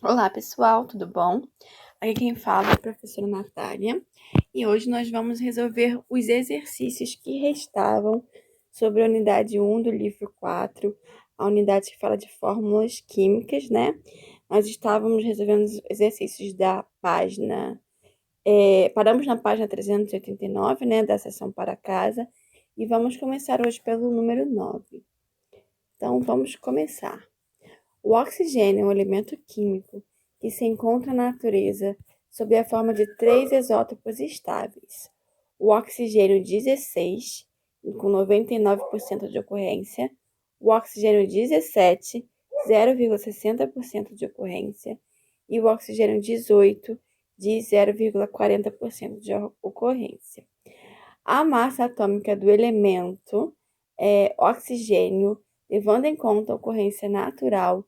Olá, pessoal, tudo bom? Aqui quem fala é a professora Natália e hoje nós vamos resolver os exercícios que restavam sobre a unidade 1 do livro 4, a unidade que fala de fórmulas químicas, né? Nós estávamos resolvendo os exercícios da página, paramos na página 389, né, da seção para casa, e vamos começar hoje pelo número 9. Então, vamos começar. O oxigênio é um elemento químico que se encontra na natureza sob a forma de 3 isótopos estáveis. O oxigênio 16, com 99% de ocorrência, o oxigênio 17, 0,60% de ocorrência, e o oxigênio 18, de 0,40% de ocorrência. A massa atômica do elemento oxigênio, levando em conta a ocorrência natural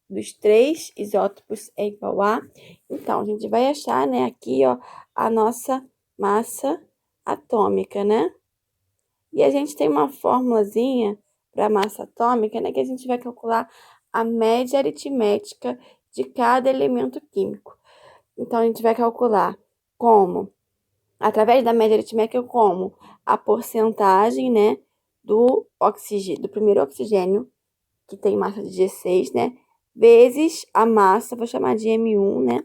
dos 3 isótopos, é igual a... Então, a gente vai achar, né, aqui, ó, a nossa massa atômica, né? E a gente tem uma formulazinha para massa atômica, né, que a gente vai calcular a média aritmética de cada elemento químico. Então, a gente vai calcular como? Através da média aritmética, como a porcentagem, né, do primeiro oxigênio, que tem massa de 16, né, vezes a massa, vou chamar de M1, né,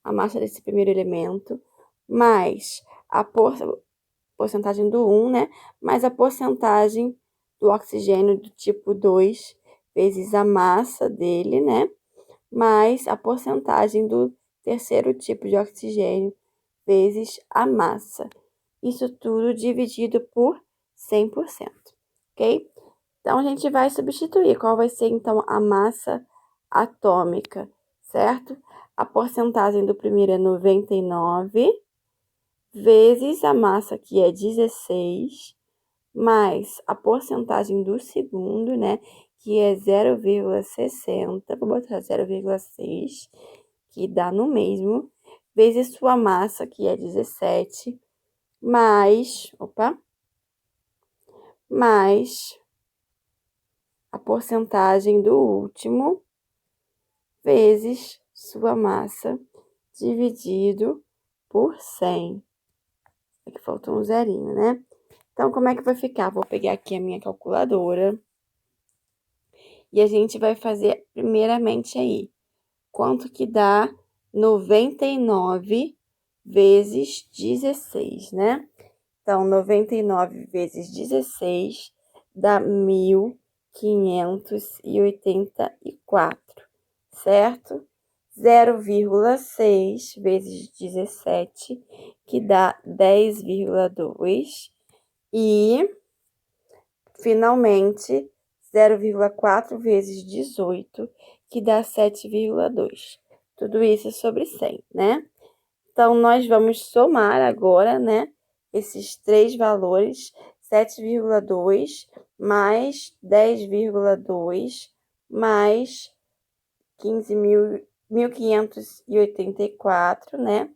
a massa desse primeiro elemento, mais a porcentagem do 1, né, mais a porcentagem do oxigênio do tipo 2, vezes a massa dele, né, mais a porcentagem do terceiro tipo de oxigênio, vezes a massa. Isso tudo dividido por 100%, ok? Então, a gente vai substituir. Qual vai ser, então, a massa atômica, certo? A porcentagem do primeiro é 99, vezes a massa, que é 16, mais a porcentagem do segundo, né? Que é 0,60, vou botar 0,6, que dá no mesmo, vezes sua massa, que é 17, mais a porcentagem do último, vezes sua massa, dividido por 100. Aqui faltou um zerinho, né? Então, como é que vai ficar? Vou pegar aqui a minha calculadora. E a gente vai fazer primeiramente aí. Quanto que dá 99 vezes 16, né? Então, 99 vezes 16 dá 1.584, certo? 0,6 vezes 17, que dá 10,2. E, finalmente, 0,4 vezes 18, que dá 7,2. Tudo isso sobre 100, né? Então, nós vamos somar agora, né, esses três valores, 7,2 mais 10,2 mais 1.584, né?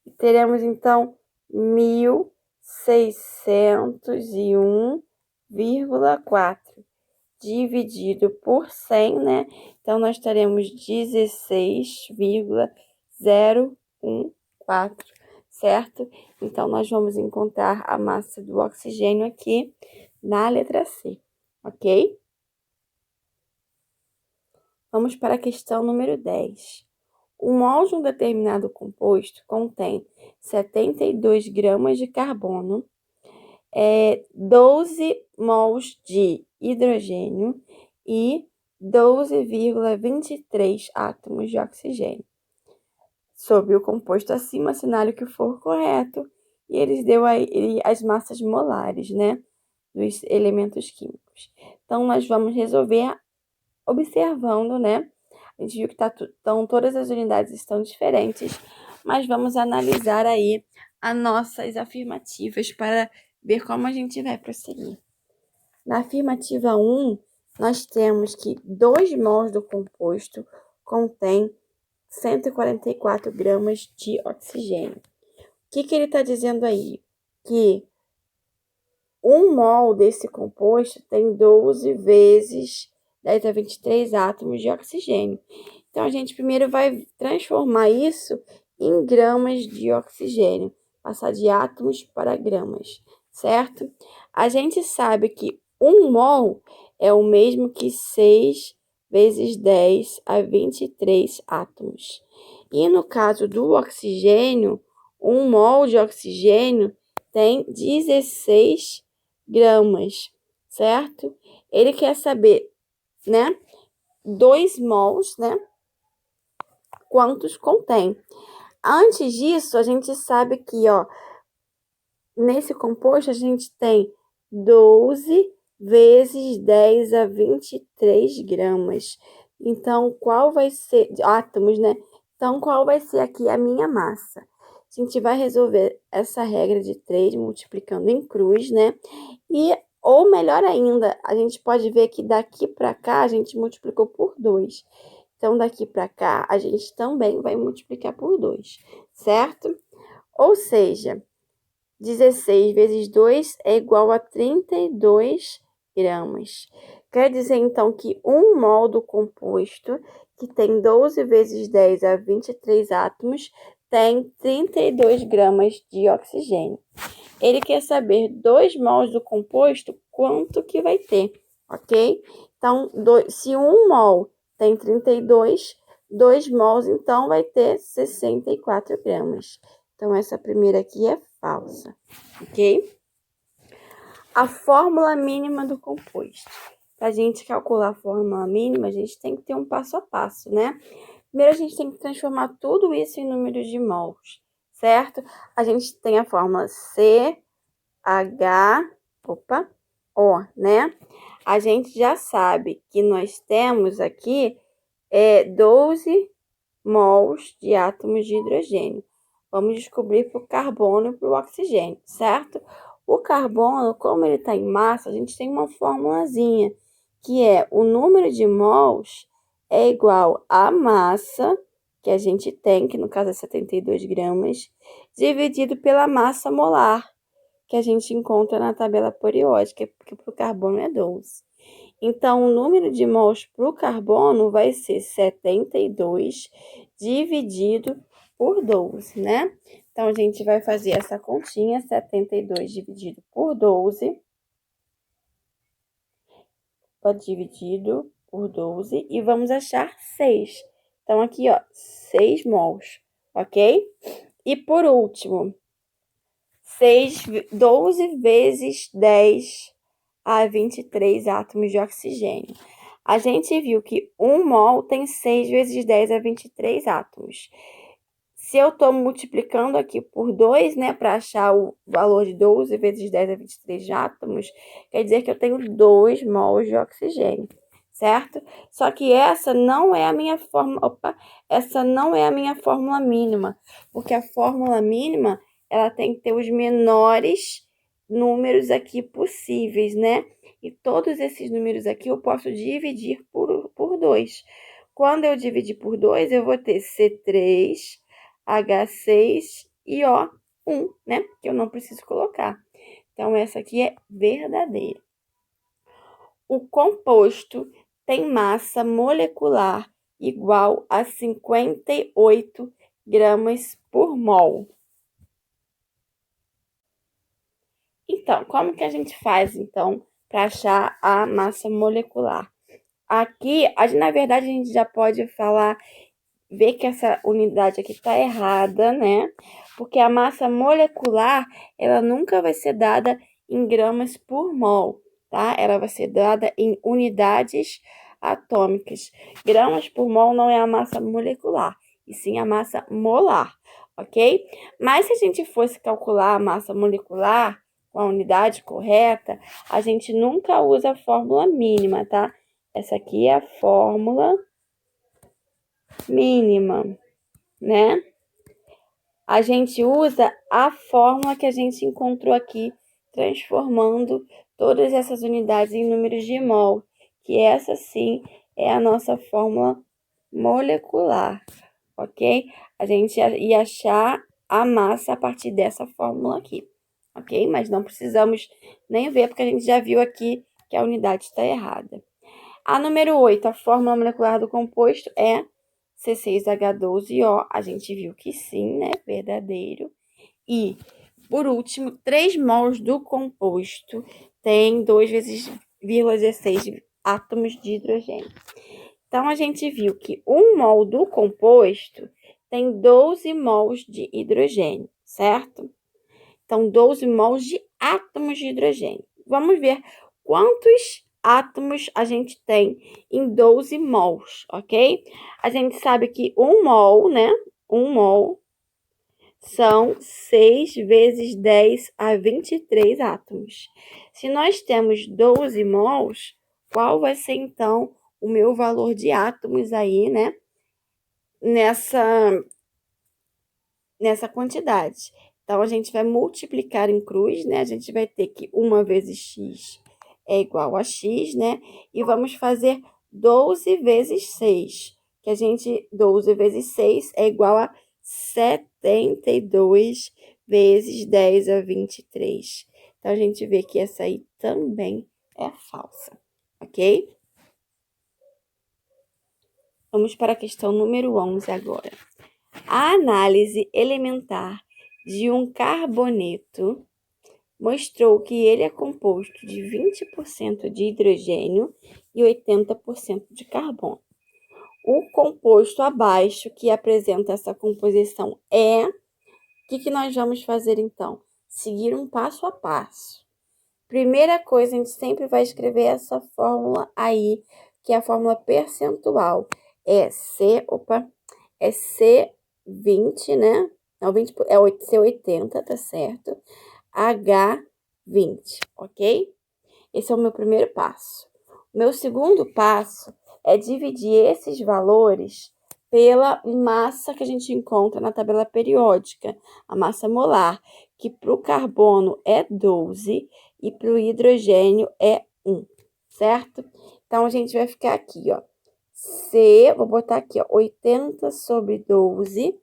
E teremos, então, 1.601,4 dividido por 100, né? Então, nós teremos 16,014, certo? Então, nós vamos encontrar a massa do oxigênio aqui na letra C, ok? Vamos para a questão número 10. O mol de um determinado composto contém 72 gramas de carbono, 12 mols de hidrogênio e 12,23 átomos de oxigênio. Sobre o composto acima, assinale o que for correto, e eles deu aí as massas molares, né, dos elementos químicos. Então, nós vamos resolver observando, né, a gente viu que todas as unidades estão diferentes, mas vamos analisar aí as nossas afirmativas para ver como a gente vai prosseguir. Na afirmativa 1, nós temos que 2 mols do composto contém 144 gramas de oxigênio. O que ele está dizendo aí? Que 1 mol desse composto tem 12 vezes 10 a 23 átomos de oxigênio. Então, a gente primeiro vai transformar isso em gramas de oxigênio, passar de átomos para gramas, certo? A gente sabe que 1 mol é o mesmo que 6 vezes 10 a 23 átomos. E no caso do oxigênio, 1 mol de oxigênio tem 16 gramas, certo? Ele quer saber, né, 2 mols, né, quantos contém. Antes disso, a gente sabe que, ó, nesse composto a gente tem 12 vezes 10 a 23 gramas. Então, qual vai ser, átomos, né? Então, qual vai ser aqui a minha massa? A gente vai resolver essa regra de 3 multiplicando em cruz, né? Ou melhor ainda, a gente pode ver que daqui para cá a gente multiplicou por 2. Então, daqui para cá a gente também vai multiplicar por 2, certo? Ou seja, 16 vezes 2 é igual a 32 gramas. Quer dizer, então, que 1 mol do composto, que tem 12 vezes 10 a 23 átomos, tem 32 gramas de oxigênio. Ele quer saber 2 mols do composto, quanto que vai ter, ok? Então, se 1 mol tem 32, 2 mols, então, vai ter 64 gramas. Então, essa primeira aqui é falsa, ok? A fórmula mínima do composto. Para a gente calcular a fórmula mínima, a gente tem que ter um passo a passo, né? Primeiro, a gente tem que transformar tudo isso em números de mols, certo? A gente tem a fórmula O, né? A gente já sabe que nós temos aqui 12 mols de átomos de hidrogênio. Vamos descobrir para o carbono e para o oxigênio, certo? O carbono, como ele está em massa, a gente tem uma formulazinha, que é o número de mols é igual à massa que a gente tem, que no caso é 72 gramas, dividido pela massa molar, que a gente encontra na tabela periódica, porque para o carbono é 12. Então, o número de mols para o carbono vai ser 72 dividido por 12, né? Então, a gente vai fazer essa continha, 72 dividido por 12, dividido por 12, e vamos achar 6. Então, aqui, ó, 6 mols, ok? E por último, 12 vezes 10 a 23 átomos de oxigênio. A gente viu que 1 mol tem 6 vezes 10 a 23 átomos. Se eu estou multiplicando aqui por 2, né, para achar o valor de 12 vezes 10 a 23 átomos, quer dizer que eu tenho 2 mols de oxigênio, certo? Só que essa não é a minha fórmula mínima, porque a fórmula mínima, ela tem que ter os menores números aqui possíveis, né? E todos esses números aqui eu posso dividir por 2. Quando eu dividir por 2, eu vou ter C3, H6 e O1, né? Que eu não preciso colocar. Então, essa aqui é verdadeira. O composto tem massa molecular igual a 58 gramas por mol. Então, como que a gente faz, então, para achar a massa molecular? Aqui, na verdade, a gente já pode ver que essa unidade aqui está errada, né? Porque a massa molecular, ela nunca vai ser dada em gramas por mol, tá? Ela vai ser dada em unidades atômicas. Gramas por mol não é a massa molecular, e sim a massa molar, ok? Mas se a gente fosse calcular a massa molecular com a unidade correta, a gente nunca usa a fórmula mínima, tá? Essa aqui é a fórmula mínima, né? A gente usa a fórmula que a gente encontrou aqui, transformando todas essas unidades em números de mol, que essa sim é a nossa fórmula molecular, ok? A gente ia achar a massa a partir dessa fórmula aqui, ok? Mas não precisamos nem ver, porque a gente já viu aqui que a unidade está errada. A número 8, a fórmula molecular do composto é C6H12O, a gente viu que sim, né? Verdadeiro. E, por último, 3 mols do composto tem 2 vezes 0,16 átomos de hidrogênio. Então, a gente viu que 1 mol do composto tem 12 mols de hidrogênio, certo? Então, 12 mols de átomos de hidrogênio. Vamos ver quantos átomos a gente tem em 12 mols, ok? A gente sabe que 1 mol, né? 1 mol são 6 vezes 10 a 23 átomos. Se nós temos 12 mols, qual vai ser, então, o meu valor de átomos aí, né? Nessa quantidade. Então, a gente vai multiplicar em cruz, né? A gente vai ter que 1 vezes x é igual a x, né? E vamos fazer 12 vezes 6, que 12 vezes 6 é igual a 72 vezes 10 a 23. Então, a gente vê que essa aí também é falsa, ok? Vamos para a questão número 11 agora. A análise elementar de um carboneto mostrou que ele é composto de 20% de hidrogênio e 80% de carbono. O composto abaixo que apresenta essa composição é... O que nós vamos fazer então? Seguir um passo a passo. Primeira coisa, a gente sempre vai escrever essa fórmula aí, que é a fórmula percentual. É C20, né? Não, 20, é C80, tá certo? H20, ok? Esse é o meu primeiro passo. O meu segundo passo é dividir esses valores pela massa que a gente encontra na tabela periódica, a massa molar, que para o carbono é 12 e para o hidrogênio é 1, certo? Então, a gente vai ficar aqui, ó. Vou botar aqui, ó, 80 sobre 12,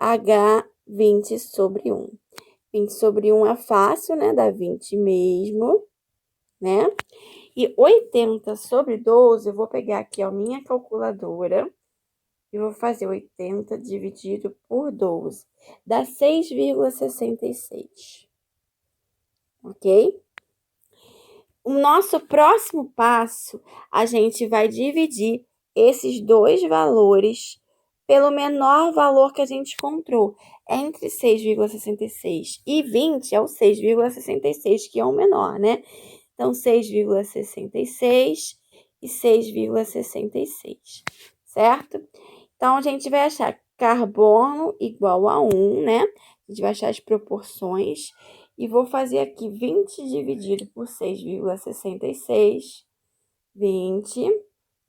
H20 sobre 1. 20 sobre 1 é fácil, né? Dá 20 mesmo, né? E 80 sobre 12, eu vou pegar aqui a minha calculadora e vou fazer 80 dividido por 12. Dá 6,66. Ok? O nosso próximo passo, a gente vai dividir esses dois valores pelo menor valor que a gente encontrou. Entre 6,66 e 20 é o 6,66, que é o menor, né? Então, 6,66 e 6,66, certo? Então, a gente vai achar carbono igual a 1, né? A gente vai achar as proporções. E vou fazer aqui 20 dividido por 6,66. 20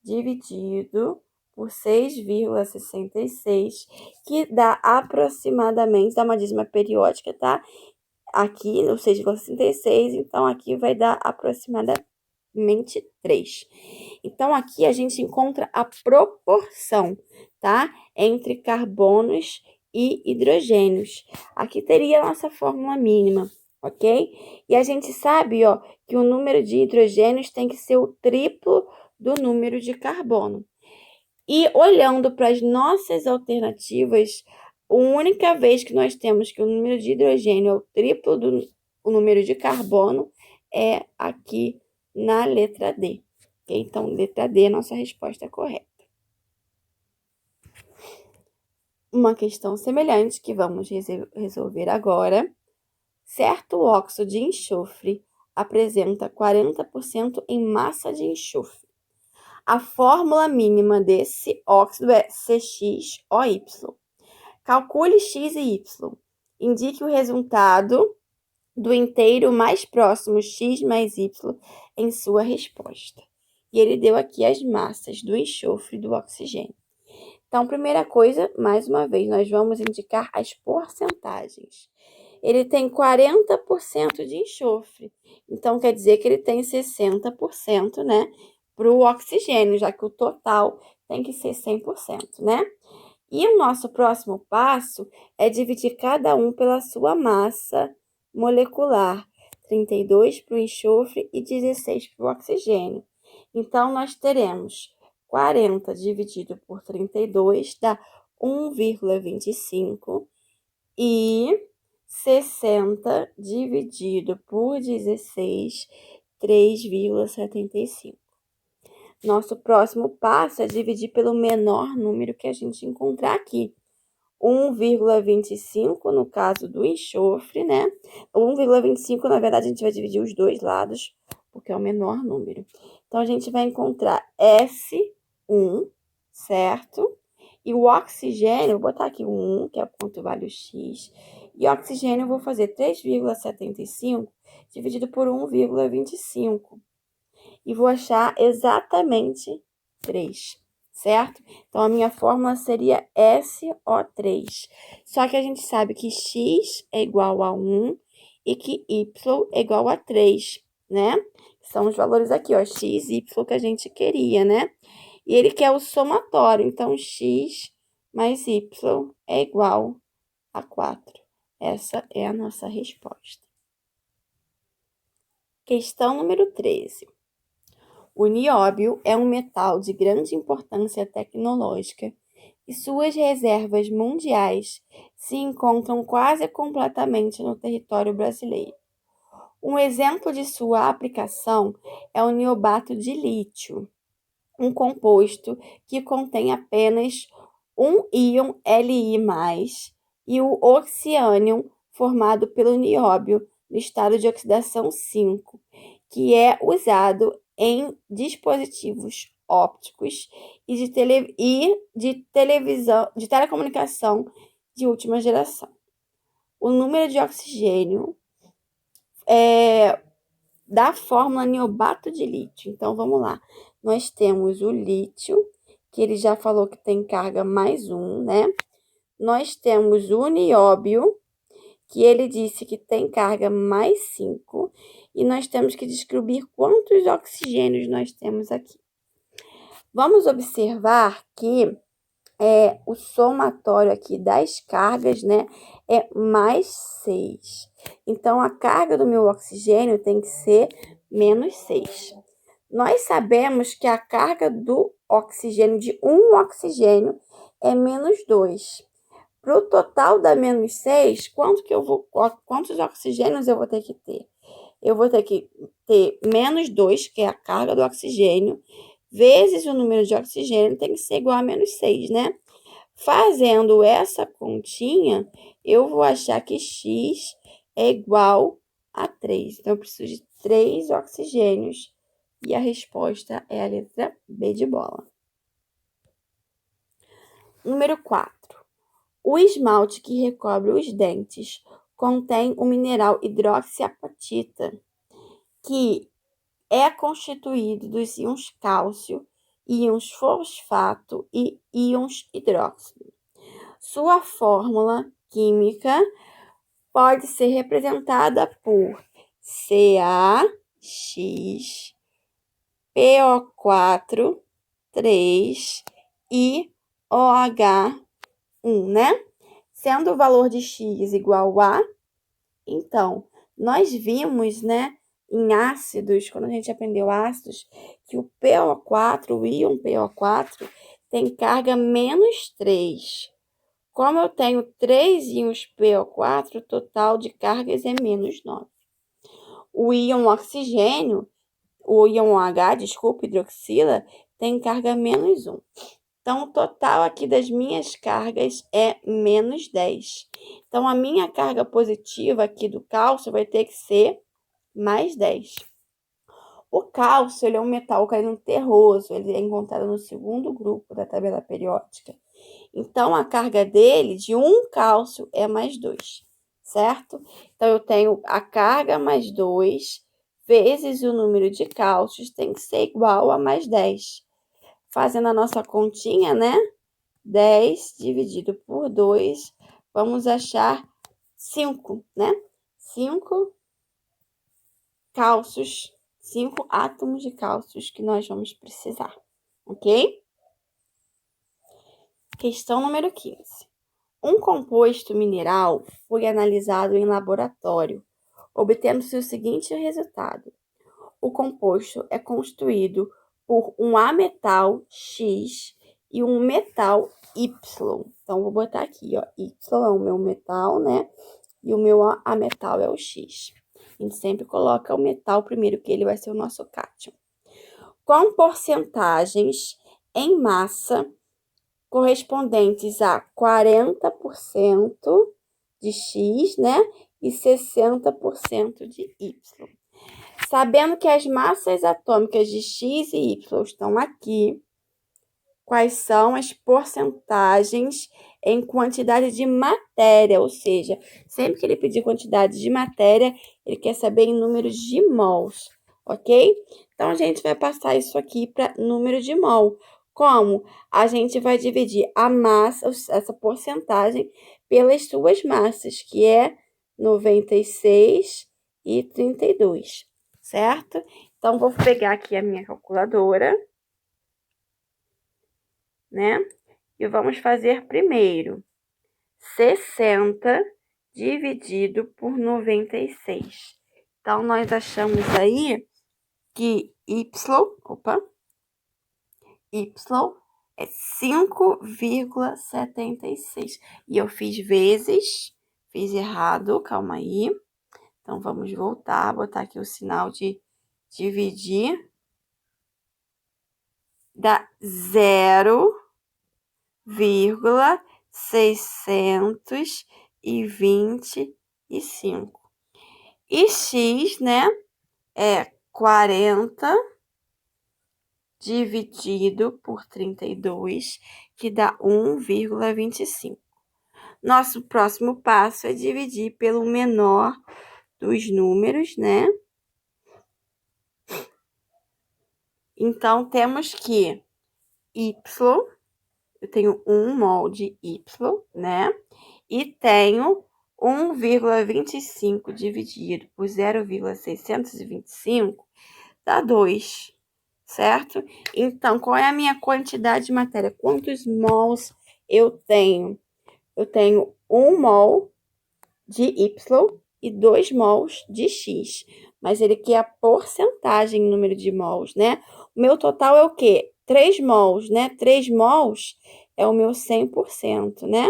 dividido por 6,66, que dá aproximadamente, dá uma dízima periódica, tá? Aqui no 6,66, então aqui vai dar aproximadamente 3. Então, aqui a gente encontra a proporção, tá? Entre carbonos e hidrogênios. Aqui teria a nossa fórmula mínima, ok? E a gente sabe, ó, que o número de hidrogênios tem que ser o triplo do número de carbono. E olhando para as nossas alternativas, a única vez que nós temos que o número de hidrogênio é o triplo do número de carbono é aqui na letra D. Okay? Então, letra D é a nossa resposta correta. Uma questão semelhante que vamos resolver agora. Certo óxido de enxofre apresenta 40% em massa de enxofre. A fórmula mínima desse óxido é CxOY. Calcule x e y. Indique o resultado do inteiro mais próximo x mais y em sua resposta. E ele deu aqui as massas do enxofre e do oxigênio. Então, primeira coisa, mais uma vez, nós vamos indicar as porcentagens. Ele tem 40% de enxofre, então quer dizer que ele tem 60%, né, para o oxigênio, já que o total tem que ser 100%, né? E o nosso próximo passo é dividir cada um pela sua massa molecular, 32 para o enxofre e 16 para o oxigênio. Então, nós teremos 40 dividido por 32 dá 1,25 e 60 dividido por 16, 3,75. Nosso próximo passo é dividir pelo menor número que a gente encontrar aqui. 1,25 no caso do enxofre, né? 1,25, na verdade, a gente vai dividir os dois lados, porque é o menor número. Então, a gente vai encontrar S1, certo? E o oxigênio, vou botar aqui o 1, que é quanto vale o X. E o oxigênio, eu vou fazer 3,75 dividido por 1,25. E vou achar exatamente 3, certo? Então, a minha fórmula seria SO3. Só que a gente sabe que X é igual a 1 e que Y é igual a 3, né? São os valores aqui, ó, X e Y que a gente queria, né? E ele quer o somatório, então X mais Y é igual a 4. Essa é a nossa resposta. Questão número 13. O nióbio é um metal de grande importância tecnológica e suas reservas mundiais se encontram quase completamente no território brasileiro. Um exemplo de sua aplicação é o niobato de lítio, um composto que contém apenas um íon Li+, e o oxiânion formado pelo nióbio no estado de oxidação 5, que é usado em dispositivos ópticos e de telecomunicação de última geração. O número de oxigênio da fórmula niobato de lítio. Então, vamos lá. Nós temos o lítio, que ele já falou que tem carga mais 1, né? Nós temos o nióbio, que ele disse que tem carga mais 5. E nós temos que descobrir quantos oxigênios nós temos aqui. Vamos observar que o somatório aqui das cargas, né, é mais 6. Então, a carga do meu oxigênio tem que ser menos 6. Nós sabemos que a carga do oxigênio, de um oxigênio, é menos 2. Para o total da menos 6, quantos oxigênios eu vou ter que ter? Eu vou ter que ter menos 2, que é a carga do oxigênio, vezes o número de oxigênio, tem que ser igual a menos 6, né? Fazendo essa continha, eu vou achar que X é igual a 3. Então, eu preciso de 3 oxigênios. E a resposta é a letra B de bola. Número 4. O esmalte que recobre os dentes contém o mineral hidroxiapatita, que é constituído dos íons cálcio, íons fosfato e íons hidróxido. Sua fórmula química pode ser representada por CaX, PO4, 3 e OH1, né? Sendo o valor de X igual a, então, nós vimos, né, em ácidos, quando a gente aprendeu ácidos, que o PO4, o íon PO4, tem carga menos 3. Como eu tenho 3 íons PO4, o total de cargas é menos 9. O íon oxigênio, o íon OH, hidroxila, tem carga menos 1. Então, o total aqui das minhas cargas é menos 10. Então, a minha carga positiva aqui do cálcio vai ter que ser mais 10. O cálcio, ele é um metal carino terroso, ele é encontrado no segundo grupo da tabela periódica. Então, a carga dele, de um cálcio, é mais 2, certo? Então, eu tenho a carga mais 2 vezes o número de cálcios, tem que ser igual a mais 10. Fazendo a nossa continha, né? 10 dividido por 2, vamos achar 5, né? 5 cálcios, 5 átomos de cálcios que nós vamos precisar, ok? Questão número 15. Um composto mineral foi analisado em laboratório, obtendo-se o seguinte resultado. O composto é constituído por um ametal X e um metal Y. Então, vou botar aqui, ó, Y é o meu metal, né? E o meu ametal é o X. A gente sempre coloca o metal primeiro, que ele vai ser o nosso cátion. Com porcentagens em massa correspondentes a 40% de X, né? E 60% de Y. Sabendo que as massas atômicas de X e Y estão aqui, quais são as porcentagens em quantidade de matéria? Ou seja, sempre que ele pedir quantidade de matéria, ele quer saber em números de mols, ok? Então, a gente vai passar isso aqui para número de mol. Como? A gente vai dividir a massa, essa porcentagem, pelas suas massas, que é 96 e 32, certo? Então, vou pegar aqui a minha calculadora, né? E vamos fazer primeiro 60 dividido por 96. Então, nós achamos aí que Y é 5,76. E eu fiz vezes, fiz errado, calma aí. Então, vamos voltar, botar aqui o sinal de dividir. Dá 0,625. E X, né, é 40 dividido por 32, que dá 1,25. Nosso próximo passo é dividir pelo menor dos números, né? Então, temos que Y, eu tenho 1 mol de Y, né? E tenho 1,25 dividido por 0,625 dá 2, certo? Então, qual é a minha quantidade de matéria? Quantos mols eu tenho? Eu tenho 1 mol de Y e 2 mols de X. Mas ele quer a porcentagem em número de mols, né? O meu total é o quê? 3 mols, né? 3 mols é o meu 100%, né?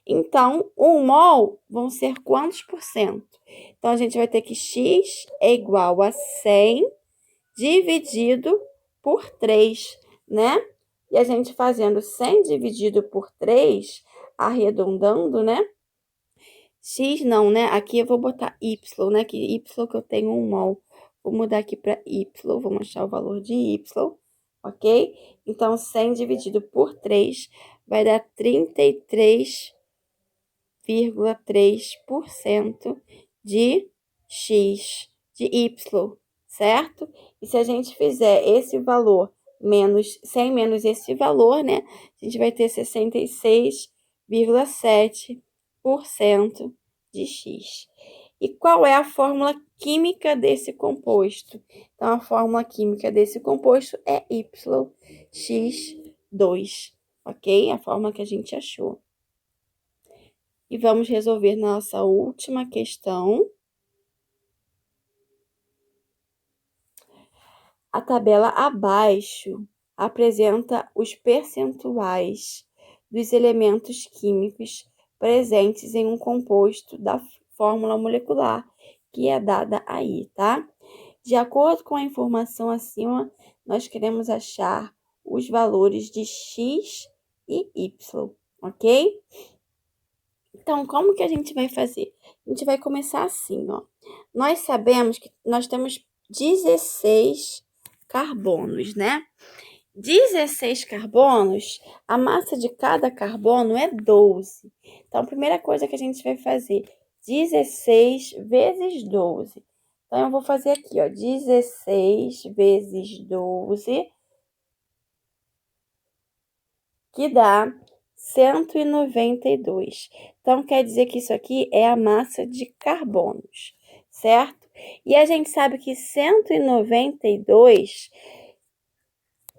Então, 1 mol vão ser quantos por cento? Então, a gente vai ter que X é igual a 100 dividido por 3, né? E a gente fazendo 100 dividido por 3, arredondando, né? X não, né? Aqui eu vou botar Y, né? Que Y que eu tenho 1 mol. Vou mudar aqui para Y, vou achar o valor de Y, ok? Então, 100 dividido por 3 vai dar 33,3% de X, de Y, certo? E se a gente fizer esse valor menos 100 menos esse valor, né? A gente vai ter 66,7% de X. E qual é a fórmula química desse composto? Então, a fórmula química desse composto é YX2, ok? A fórmula que a gente achou. E vamos resolver nossa última questão. A tabela abaixo apresenta os percentuais dos elementos químicos presentes em um composto da fórmula molecular, que é dada aí, tá? De acordo com a informação acima, nós queremos achar os valores de X e Y, ok? Então, como que a gente vai fazer? A gente vai começar assim, ó. Nós sabemos que nós temos 16 carbonos, né? 16 carbonos, a massa de cada carbono é 12. Então, a primeira coisa que a gente vai fazer, 16 vezes 12. Então, eu vou fazer aqui, ó, 16 vezes 12, que dá 192. Então, quer dizer que isso aqui é a massa de carbonos, certo? E a gente sabe que 192,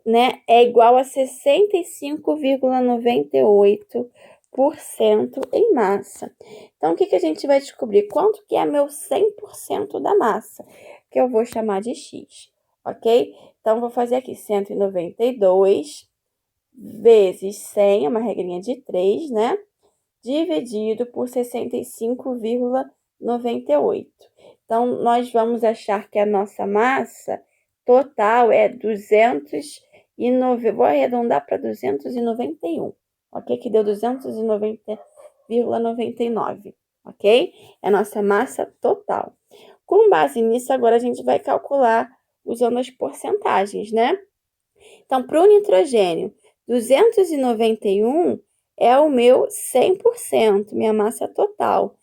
né, é igual a 65,98% em massa. Então, o que a gente vai descobrir? Quanto que é meu 100% da massa? Que eu vou chamar de X, ok? Então, vou fazer aqui 192 vezes 100, é uma regrinha de 3, né? Dividido por 65,98. Então, nós vamos achar que a nossa massa total é 290, vou arredondar para 291, ok? Que deu 290,99, ok? É a nossa massa total. Com base nisso, agora a gente vai calcular usando as porcentagens, né? Então, para o nitrogênio, 291 é o meu 100%, minha massa total.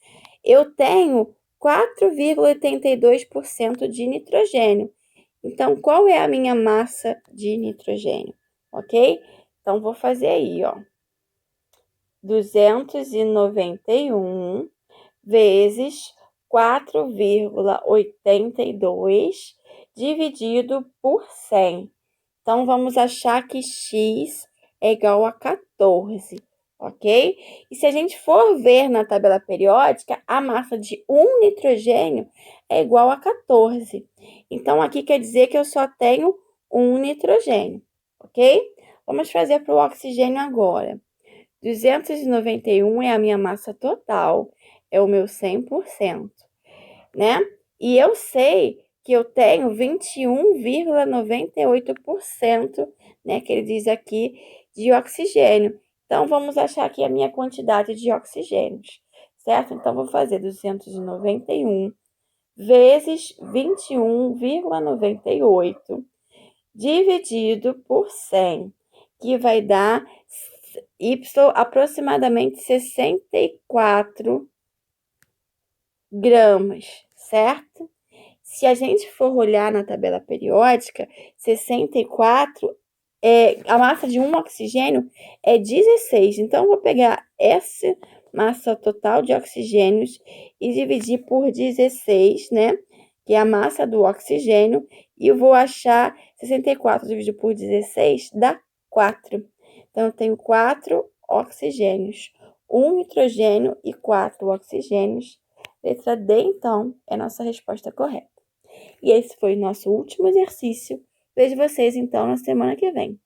Eu tenho 4,82% de nitrogênio. Então, qual é a minha massa de nitrogênio? Ok? Então, vou fazer aí, ó. 291 vezes 4,82 dividido por 100. Então, vamos achar que x é igual a 14, ok? E se a gente for ver na tabela periódica, a massa de um nitrogênio é igual a 14. Então, aqui quer dizer que eu só tenho um nitrogênio, ok? Vamos fazer para o oxigênio agora. 291 é a minha massa total, é o meu 100%, né? E eu sei que eu tenho 21,98%, né, que ele diz aqui, de oxigênio. Então, vamos achar aqui a minha quantidade de oxigênios, certo? Então, vou fazer 291 vezes 21,98 dividido por 100, que vai dar Y aproximadamente 64 gramas, certo? Se a gente for olhar na tabela periódica, 64 a massa de um oxigênio é 16. Então, eu vou pegar essa massa total de oxigênios e dividir por 16, né? Que é a massa do oxigênio. E eu vou achar 64 dividido por 16 dá 4. Então, eu tenho 4 oxigênios, 1 nitrogênio e 4 oxigênios. Letra D, então, é a nossa resposta correta. E esse foi o nosso último exercício. Vejo vocês, então, na semana que vem.